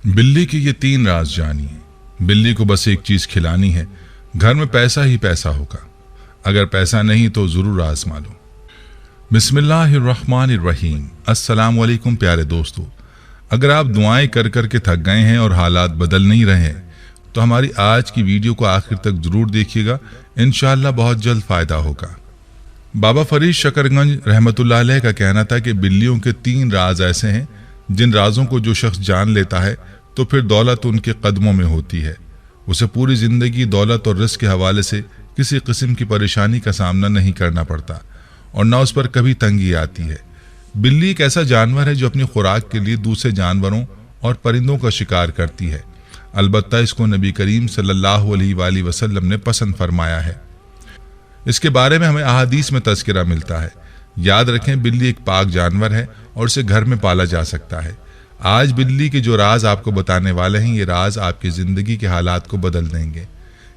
बिल्ली के ये 3 राज जानिए। बिल्ली को बस एक चीज खिलानी है, घर में पैसा ही पैसा होगा, अगर पैसा नहीं तो जरूर आजमा लो। बिस्मिल्लाहिर्रहमानिर्रहीम। अस्सलाम वालेकुम प्यारे दोस्तों, अगर आप दुआएं कर कर के थक गए हैं और हालात बदल नहीं रहे हैं तो हमारी आज की वीडियो को आखिर तक जरूर देखिएगा, इंशाअल्लाह बहुत जल्द फायदा होगा। बाबा फरीद शकरगंज रहमतुल्लाह अलैह का कहना था कि बिल्लियों के 3 राज ऐसे हैं जिन राजों को जो शख्स जान लेता है तो फिर दौलत उनके कदमों में होती है। उसे पूरी जिंदगी दौलत और रिस्क के हवाले से किसी किस्म की परेशानी का सामना नहीं करना पड़ता और न उस पर कभी तंगी आती है। बिल्ली एक ऐसा जानवर है जो अपनी खुराक के लिए दूसरे जानवरों और परिंदों का शिकार करती है। अलबत्ता इसको नबी करीम सल्लल्लाहु अलैहि वसल्लम ने पसंद फरमाया है। इसके बारे में हमें अहादीस में तज़किरा मिलता है। याद रखें, बिल्ली एक पाक जानवर है और इसे घर में पाला जा सकता है। आज बिल्ली के जो राज आपको बताने वाले हैं, ये राज आपकी ज़िंदगी के हालात को बदल देंगे।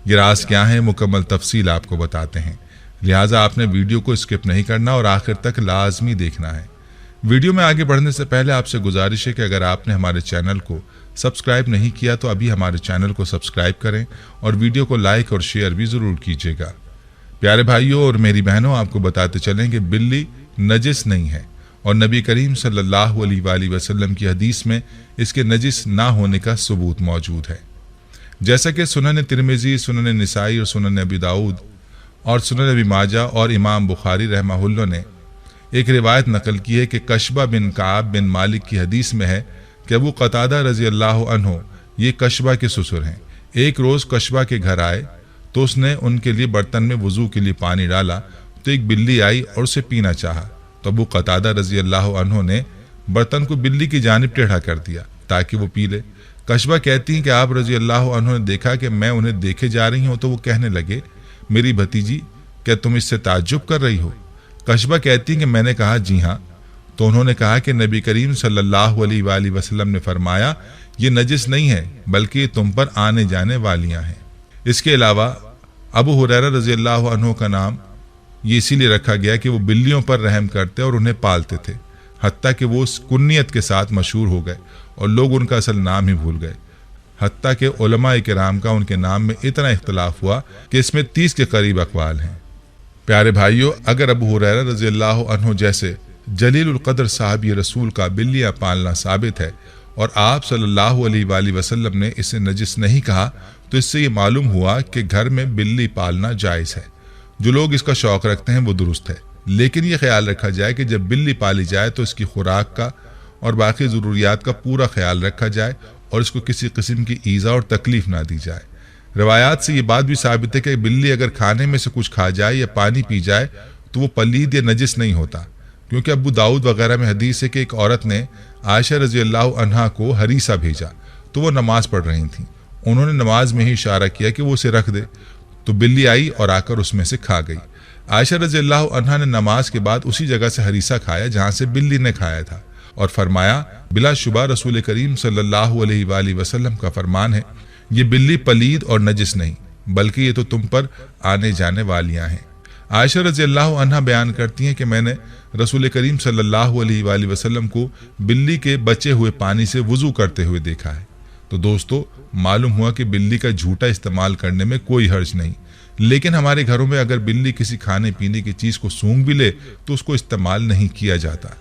ये राज क्या है, मुकम्मल तफसील आपको बताते हैं, लिहाजा आपने वीडियो को स्किप नहीं करना और आखिर तक लाजमी देखना है। वीडियो में आगे बढ़ने से पहले आपसे गुजारिश है कि अगर आपने हमारे चैनल को सब्सक्राइब नहीं किया तो अभी हमारे चैनल को सब्सक्राइब करें और वीडियो को लाइक और शेयर भी ज़रूर कीजिएगा। प्यारे भाइयों और मेरी बहनों, आपको बताते चलें कि बिल्ली नजिस नहीं है और नबी करीम सल्लल्लाहु अलैहि वसल्लम की हदीस में इसके नजिस ना होने का सबूत मौजूद है। जैसा कि सुनन तिरमिज़ी, सुनन निसाई और सुनन अबी दाऊद और सुनन अबी माजा और इमाम बुखारी रहमहुल्लाह ने एक रिवायत नकल की है कि कशबा बिन काब बिन मालिक की हदीस में है कि अबू क़तादा रज़ी अल्लाह अन्हु ये कशबा के ससुर हैं। एक रोज़ कशबा के घर आए तो उसने उनके लिए बर्तन में वज़ू के लिए पानी डाला तो एक बिल्ली आई और उसे पीना चाहा तो अबू क़तादा रज़ी अल्लाह अन्हु ने बर्तन को बिल्ली की जानिब टेढ़ा कर दिया ताकि वो पी ले। कशबा कहती हैं कि आप रज़ी अल्लाह अन्हु ने देखा कि मैं उन्हें देखे जा रही हूँ तो वो कहने लगे, मेरी भतीजी, क्या तुम इससे ताज्जुब कर रही हो? कशबा कहती हैं कि मैंने कहा जी हाँ। तो उन्होंने कहा कि नबी करीम सल्लल्लाहु अलैहि वसल्लम ने फरमाया, ये नजिस नहीं है बल्कि ये तुम पर आने जाने वालियाँ हैं। इसके अलावा अबू हुरैरा रज़ी अल्लाह अन्हु का नाम ये इसीलिए रखा गया कि वो बिल्लियों पर रहम करते और उन्हें पालते थे, हत्ता कि वो उस कुन्नियत के साथ मशहूर हो गए और लोग उनका असल नाम ही भूल गए। हत्ता कि उलमाए किराम का उनके नाम में इतना इख्तलाफ हुआ कि इसमें 30 के करीब अक़वाल हैं। प्यारे भाइयों, अगर अबू हुरैरा रज़ी अल्लाह अन्हु जैसे जलीलुल क़द्र साहबी रसूल का बिल्लियाँ पालना साबित है और आप सल्लल्लाहु अलैहि वसल्लम ने इसे नजिस नहीं कहा, तो इससे ये मालूम हुआ कि घर में बिल्ली पालना जायज़ है। जो लोग इसका शौक़ रखते हैं वो दुरुस्त है, लेकिन ये ख्याल रखा जाए कि जब बिल्ली पाली जाए तो इसकी खुराक का और बाकी ज़रूरियात का पूरा ख्याल रखा जाए और इसको किसी किस्म की ईज़ा और तकलीफ़ ना दी जाए। रवायात से ये बात भी साबित है कि बिल्ली अगर खाने में से कुछ खा जाए या पानी पी जाए तो वो पलीद या नजिस नहीं होता, क्योंकि अबू दाऊद वगैरह में हदीस है कि एक औरत ने आयशा रज़ी अल्लाह अन्हा को हरीसा भेजा तो वो नमाज पढ़ रही थी। उन्होंने नमाज में ही इशारा किया कि वो उसे रख दे, तो बिल्ली आई और आकर उसमें से खा गई। आयशा रज़ी अल्लाह अन्हा ने नमाज के बाद उसी जगह से हरीसा खाया जहाँ से बिल्ली ने खाया था और फरमाया, बिलाशुबा रसूल करीम सल्लल्लाहु अलैहि वसल्लम का फरमान है, ये बिल्ली पलीद और नजिस नहीं बल्कि ये तो तुम पर आने जाने वालियाँ हैं। आयशा रज़ी अल्लाह अन्हा बयान करती हैं कि मैंने रसूल करीम सल्लल्लाहु अलैहि वसल्लम को बिल्ली के बचे हुए पानी से वज़ू करते हुए देखा है। तो दोस्तों, मालूम हुआ कि बिल्ली का झूठा इस्तेमाल करने में कोई हर्ज नहीं, लेकिन हमारे घरों में अगर बिल्ली किसी खाने पीने की चीज़ को सूंघ भी ले तो उसको इस्तेमाल नहीं किया जाता।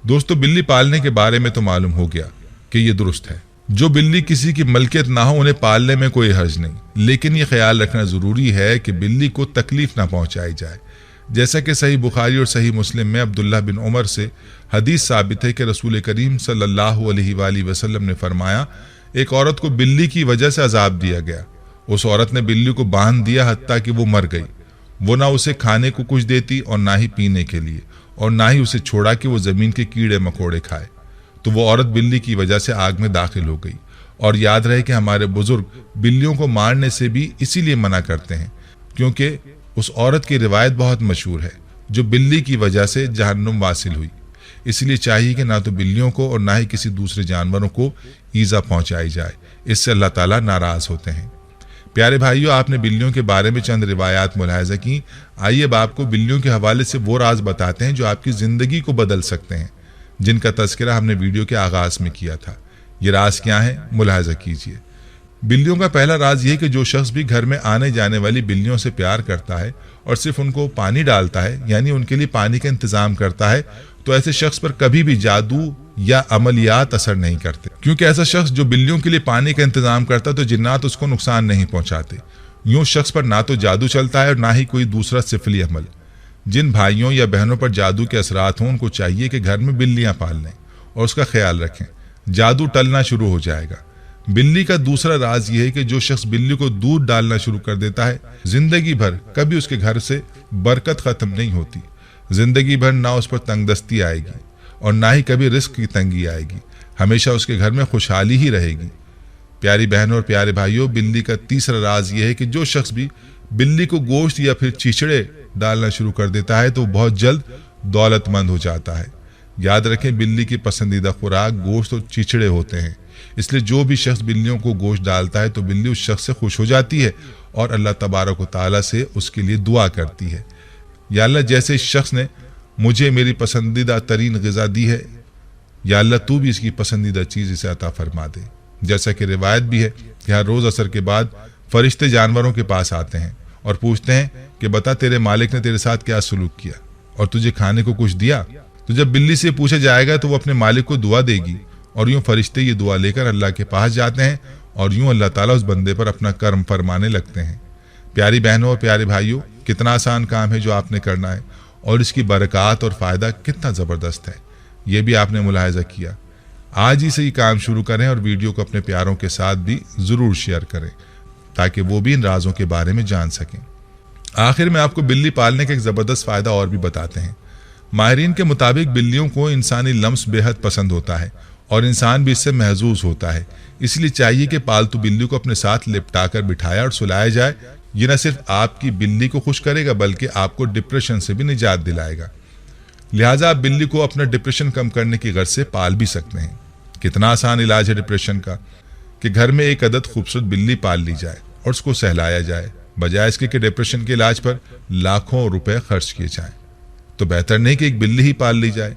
दोस्तों, बिल्ली पालने के बारे में तो मालूम हो गया कि ये दुरुस्त है। जो बिल्ली किसी की मलकियत ना हो उन्हें पालने में कोई हर्ज नहीं, लेकिन ये ख्याल रखना ज़रूरी है कि बिल्ली को तकलीफ ना पहुंचाई जाए। जैसा कि सही बुखारी और सही मुस्लिम में अब्दुल्लाह बिन उमर से हदीस साबित है कि रसूल करीम सल्लल्लाहु अलैहि वसल्लम ने फरमाया, एक औरत को बिल्ली की वजह से अजाब दिया गया। उस औरत ने बिल्ली को बांध दिया हत्ता कि वो मर गई। वो ना उसे खाने को कुछ देती और ना ही पीने के लिए, और ना ही उसे छोड़ा कि वो ज़मीन के कीड़े मकोड़े खाए। तो वो औरत बिल्ली की वजह से आग में दाखिल हो गई। और याद रहे कि हमारे बुजुर्ग बिल्लियों को मारने से भी इसीलिए मना करते हैं क्योंकि उस औरत की रिवायत बहुत मशहूर है जो बिल्ली की वजह से जहन्नुम वासिल हुई। इसलिए चाहिए कि ना तो बिल्लियों को और ना ही किसी दूसरे जानवरों को ईज़ा पहुंचाई जाए, इससे अल्लाह ताला नाराज़ होते हैं। प्यारे भाइयों, आपने बिल्लियों के बारे में चंद रिवायात मुलाहिज़ा की। आइए अब आपको बिल्लियों के हवाले से वो राज बताते हैं जो आपकी ज़िंदगी को बदल सकते हैं, जिनका तज़किरा हमने वीडियो के आगाज़ में किया था। یہ راز کیا ہے ملاحظہ کیجیے۔ بلیوں کا پہلا راز یہ کہ جو شخص بھی گھر میں آنے جانے والی بلیوں سے پیار کرتا ہے اور صرف ان کو پانی ڈالتا ہے، یعنی ان کے لیے پانی کا انتظام کرتا ہے، تو ایسے شخص پر کبھی بھی جادو یا عملیات اثر نہیں کرتے، کیونکہ ایسا شخص جو بلیوں کے لیے پانی کا انتظام کرتا ہے تو جنات اس کو نقصان نہیں پہنچاتے۔ یوں شخص پر نہ تو جادو چلتا ہے اور نہ ہی کوئی دوسرا سفلی عمل۔ جن بھائیوں یا بہنوں پر جادو کے اثرات ہوں ان کو چاہیے کہ گھر میں بلیاں پال لیں اور اس کا خیال رکھیں، جادو ٹلنا شروع ہو جائے گا۔ بلی کا دوسرا راز یہ ہے کہ جو شخص بلی کو دودھ ڈالنا شروع کر دیتا ہے، زندگی بھر کبھی اس کے گھر سے برکت ختم نہیں ہوتی، زندگی بھر نہ اس پر تنگ دستی آئے گی اور نہ ہی کبھی رزق کی تنگی آئے گی، ہمیشہ اس کے گھر میں خوشحالی ہی رہے گی۔ پیاری بہنوں اور پیارے بھائیوں، بلی کا تیسرا راز یہ ہے کہ جو شخص بھی بلی کو گوشت یا پھر چیچڑے ڈالنا شروع کر دیتا ہے تو بہت جلد دولت مند ہو جاتا ہے۔ یاد رکھیں، بلی کی پسندیدہ خوراک گوشت اور چیچڑے ہوتے ہیں، اس لیے جو بھی شخص بلیوں کو گوشت ڈالتا ہے تو بلی اس شخص سے خوش ہو جاتی ہے اور اللہ تبارک و تعالیٰ سے اس کے لیے دعا کرتی ہے، یا اللہ جیسے اس شخص نے مجھے میری پسندیدہ ترین غذا دی ہے، یا اللہ تو بھی اس کی پسندیدہ چیز اسے عطا فرما دے۔ جیسا کہ روایت بھی ہے کہ ہر روز عصر کے بعد فرشتے جانوروں کے پاس آتے ہیں اور پوچھتے ہیں کہ بتا تیرے مالک نے تیرے ساتھ کیا سلوک کیا اور تجھے کھانے کو کچھ دیا؟ تو جب بلی سے پوچھا جائے گا تو وہ اپنے مالک کو دعا دے گی، اور یوں فرشتے یہ دعا لے کر اللہ کے پاس جاتے ہیں اور یوں اللہ تعالیٰ اس بندے پر اپنا کرم فرمانے لگتے ہیں۔ پیاری بہنوں اور پیارے بھائیوں، کتنا آسان کام ہے جو آپ نے کرنا ہے اور اس کی برکات اور فائدہ کتنا زبردست ہے، یہ بھی آپ نے ملاحظہ کیا۔ آج ہی سے یہ کام شروع کریں اور ویڈیو کو اپنے پیاروں کے ساتھ بھی ضرور شیئر کریں تاکہ وہ بھی ان رازوں کے بارے میں جان سکیں۔ آخر میں آپ کو بلی پالنے کا ایک زبردست فائدہ اور بھی بتاتے ہیں۔ ماہرین کے مطابق بلیوں کو انسانی لمس بے حد پسند ہوتا ہے اور انسان بھی اس سے محظوظ ہوتا ہے، اس لیے چاہیے کہ پالتو بلی کو اپنے ساتھ لپٹا کر بٹھایا اور سلایا جائے۔ یہ نہ صرف آپ کی بلی کو خوش کرے گا بلکہ آپ کو ڈپریشن سے بھی نجات دلائے گا۔ لہٰذا آپ بلی کو اپنا ڈپریشن کم کرنے کی غرض سے پال بھی سکتے ہیں۔ کتنا آسان علاج ہے ڈپریشن کا کہ گھر میں ایک عدد خوبصورت بلی پال لی جائے اور اس کو سہلایا جائے، بجائے اس کے کہ ڈپریشن کے علاج پر لاکھوں روپے خرچ کیے جائیں۔ تو بہتر نہیں کہ ایک بلی ہی پال لی جائے۔